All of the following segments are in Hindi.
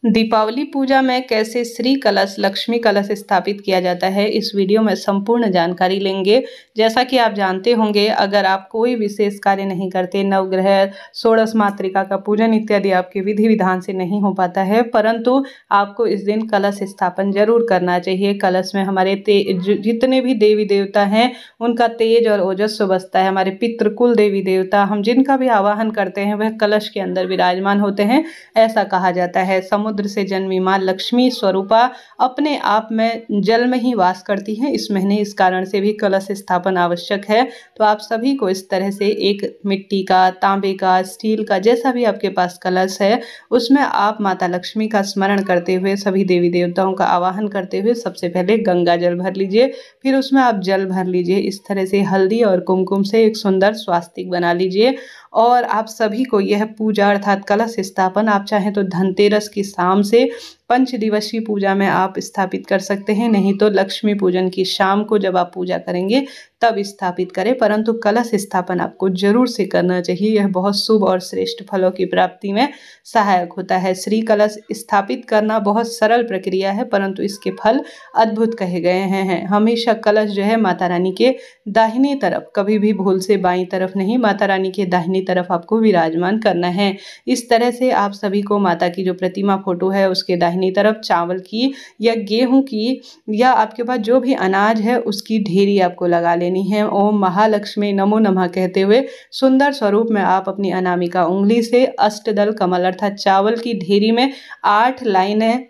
दीपावली पूजा में कैसे श्री कलश लक्ष्मी कलश स्थापित किया जाता है, इस वीडियो में संपूर्ण जानकारी लेंगे। जैसा कि आप जानते होंगे, अगर आप कोई विशेष कार्य नहीं करते, नवग्रह षोडश मातृका का पूजन इत्यादि आपके विधि विधान से नहीं हो पाता है, परंतु आपको इस दिन कलश स्थापन जरूर करना चाहिए। कलश में हमारे जितने भी देवी देवता हैं उनका तेज और ओजस्व बसता है। हमारे पितृकुल देवी देवता, हम जिनका भी आवाहन करते हैं वह कलश के अंदर विराजमान होते हैं, ऐसा कहा जाता है। समुद्र से जन्मी मां लक्ष्मी स्वरूपा अपने आप में जल में ही वास करती हैं इस महीने, इस कारण से भी कलश स्थापन आवश्यक है। तो आप सभी को इस तरह से एक मिट्टी का, तांबे का, स्टील का, जैसा भी आपके पास कलश है, उसमें आप माता लक्ष्मी का स्मरण करते हुए, सभी देवी देवताओं का आवाहन करते हुए सबसे पहले गंगा जल भर लीजिए। फिर उसमें आप जल भर लीजिए। इस तरह से हल्दी और कुमकुम से एक सुंदर स्वास्तिक बना लीजिए। और आप सभी को यह पूजा अर्थात कलश स्थापन आप चाहें तो धनतेरस की शाम से 5 दिवसीय पूजा में आप स्थापित कर सकते हैं, नहीं तो लक्ष्मी पूजन की शाम को जब आप पूजा करेंगे तब स्थापित करें, परंतु कलश स्थापन आपको जरूर से करना चाहिए। यह बहुत शुभ और श्रेष्ठ फलों की प्राप्ति में सहायक होता है। श्री कलश स्थापित करना बहुत सरल प्रक्रिया है, परंतु इसके फल अद्भुत कहे गए हैं। हमेशा कलश जो है माता रानी के दाहिनी तरफ, कभी भी भूल से बाईं तरफ नहीं, माता रानी के दाहिनी तरफ आपको विराजमान करना है। इस तरह से आप सभी को माता की जो प्रतिमा फोटो है उसके दाहिनी तरफ चावल की या गेहूं की या आपके पास जो भी अनाज है उसकी ढेरी आपको लगा लेनी है। ओम महालक्ष्मी नमो नमः कहते हुए सुंदर स्वरूप में आप अपनी अनामिका उंगली से अष्टदल कमल अर्थात चावल की ढेरी में 8 लाइनें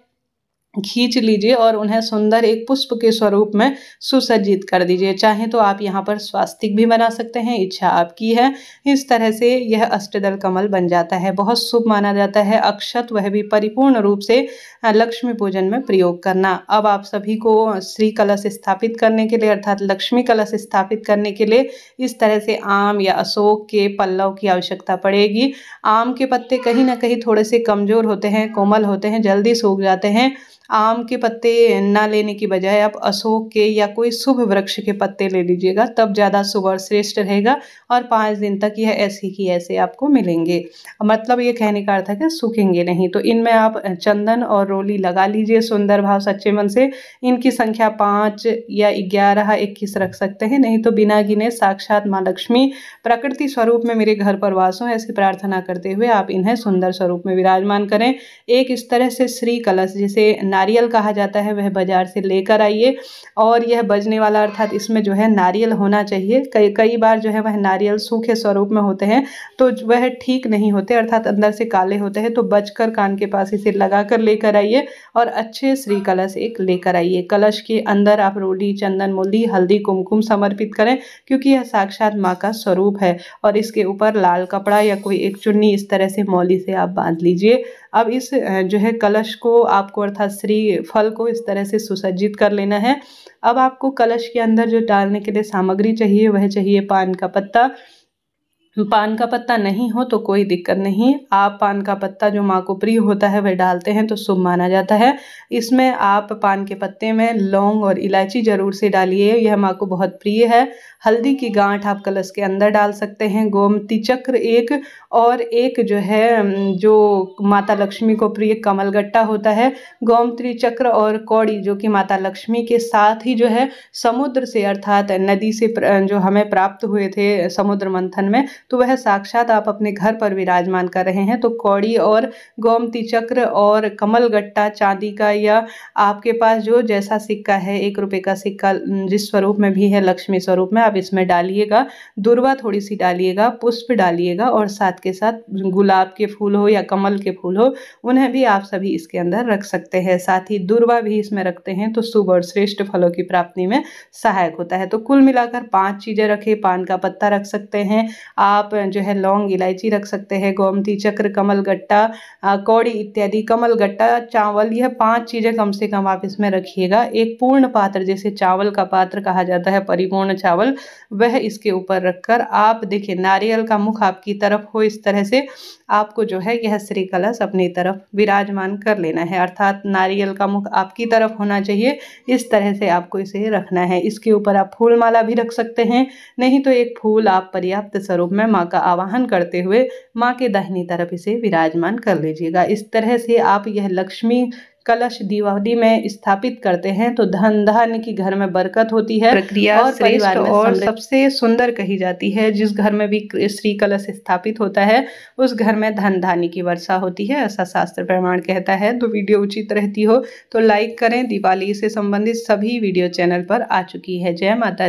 खींच लीजिए और उन्हें सुंदर एक पुष्प के स्वरूप में सुसज्जित कर दीजिए। चाहे तो आप यहाँ पर स्वास्तिक भी बना सकते हैं, इच्छा आपकी है। इस तरह से यह अष्टदल कमल बन जाता है, बहुत शुभ माना जाता है। अक्षत वह भी परिपूर्ण रूप से लक्ष्मी पूजन में प्रयोग करना। अब आप सभी को श्री कलश स्थापित करने के लिए अर्थात लक्ष्मी कलश स्थापित करने के लिए इस तरह से आम या अशोक के पल्लव की आवश्यकता पड़ेगी। आम के पत्ते कहीं ना कहीं थोड़े से कमजोर होते हैं, कोमल होते हैं, जल्दी सूख जाते हैं। आम के पत्ते ना लेने की बजाय आप अशोक के या कोई शुभ वृक्ष के पत्ते ले लीजिएगा, तब ज़्यादा शुभ और श्रेष्ठ रहेगा और 5 दिन तक यह ऐसे ही ऐसे आपको मिलेंगे। मतलब ये कहने का अर्थ है कि सूखेंगे नहीं। तो इनमें आप चंदन और रोली लगा लीजिए सुंदर भाव सच्चे मन से। इनकी संख्या 5 या 11, 21 रख सकते हैं, नहीं तो बिना गिने साक्षात माँ लक्ष्मी प्रकृति स्वरूप में मेरे घर पर वास हो, ऐसी प्रार्थना करते हुए आप इन्हें सुंदर स्वरूप में विराजमान करें। एक इस तरह से श्री कलश, जिसे नारियल कहा जाता है, वह बाजार से लेकर आइए। और यह बजने वाला अर्थात इसमें जो है नारियल होना चाहिए। कई बार जो है वह नारियल सूखे स्वरूप में होते हैं तो वह ठीक नहीं होते, अर्थात अंदर से काले होते हैं। तो बजकर कान के पास इसे लगा कर लेकर आइए और अच्छे श्री कलश एक लेकर आइए। कलश के अंदर आप रोली, चंदन, मूली, हल्दी, कुमकुम समर्पित करें, क्योंकि यह साक्षात माँ का स्वरूप है। और इसके ऊपर लाल कपड़ा या कोई एक चुन्नी इस तरह से मौली से आप बांध लीजिए। अब इस जो है कलश को आपको अर्थात श्री फल को इस तरह से सुसज्जित कर लेना है। अब आपको कलश के अंदर जो डालने के लिए सामग्री चाहिए वह चाहिए पान का पत्ता। पान का पत्ता नहीं हो तो कोई दिक्कत नहीं, आप पान का पत्ता जो माँ को प्रिय होता है वह डालते हैं तो शुभ माना जाता है। इसमें आप पान के पत्ते में लौंग और इलायची जरूर से डालिए, यह माँ को बहुत प्रिय है। हल्दी की गांठ आप कलश के अंदर डाल सकते हैं। गोमती चक्र एक, और एक जो है जो माता लक्ष्मी को प्रिय कमलगट्टा होता है। गोमती चक्र और कौड़ी जो कि माता लक्ष्मी के साथ ही जो है समुद्र से अर्थात नदी से जो हमें प्राप्त हुए थे समुद्र मंथन में, तो वह साक्षात आप अपने घर पर विराजमान कर रहे हैं। तो कौड़ी और गोमती चक्र और कमलगट्टा चांदी का या आपके पास जो जैसा सिक्का है, 1 रुपये का सिक्का जिस स्वरूप में भी है लक्ष्मी स्वरूप में, आप इसमें डालिएगा। दुर्वा थोड़ी सी डालिएगा, पुष्प डालिएगा और साथ के साथ गुलाब के फूल हो या कमल के फूल हो, उन्हें भी आप सभी इसके अंदर रख सकते हैं। साथ ही दुर्वा भी इसमें रखते हैं तो शुभ और श्रेष्ठ फलों की प्राप्ति में सहायक होता है। तो कुल मिलाकर 5 चीज़ें रखें। पान का पत्ता रख सकते हैं आप, जो है लौंग इलायची रख सकते हैं, गोमती चक्र, कमलगट्टा, कौड़ी इत्यादि, कमलगट्टा, चावल, यह 5 चीज़ें कम से कम आप इसमें रखिएगा। एक पूर्ण पात्र, जैसे चावल का पात्र कहा जाता है परिपूर्ण चावल, वह इसके ऊपर रखकर आप देखिए नारियल का मुख आपकी तरफ हो, इस तरह से आपको जो है यह श्री कलश अपनी तरफ विराजमान कर लेना है, अर्थात नारियल का मुख आपकी तरफ होना चाहिए। इस तरह से आपको इसे रखना है। इसके ऊपर आप फूल माला भी रख सकते हैं, नहीं तो एक फूल आप पर्याप्त स्वरूप में में माँ का आवाहन करते हुए माँ के दाहिनी तरफ इसे विराजमान कर लीजिएगा। इस तरह से आप यह लक्ष्मी कलश दिवाली में स्थापित करते हैं तो धन धान्य की घर में बरकत होती है। प्रक्रिया और परिवार में और सबसे सुंदर कही जाती है। जिस घर में भी श्री कलश स्थापित होता है उस घर में धन धान्य की वर्षा होती है, ऐसा शास्त्र प्रमाण कहता है। तो वीडियो उचित रहती हो तो लाइक करें। दिवाली से संबंधित सभी वीडियो चैनल पर आ चुकी है। जय माता।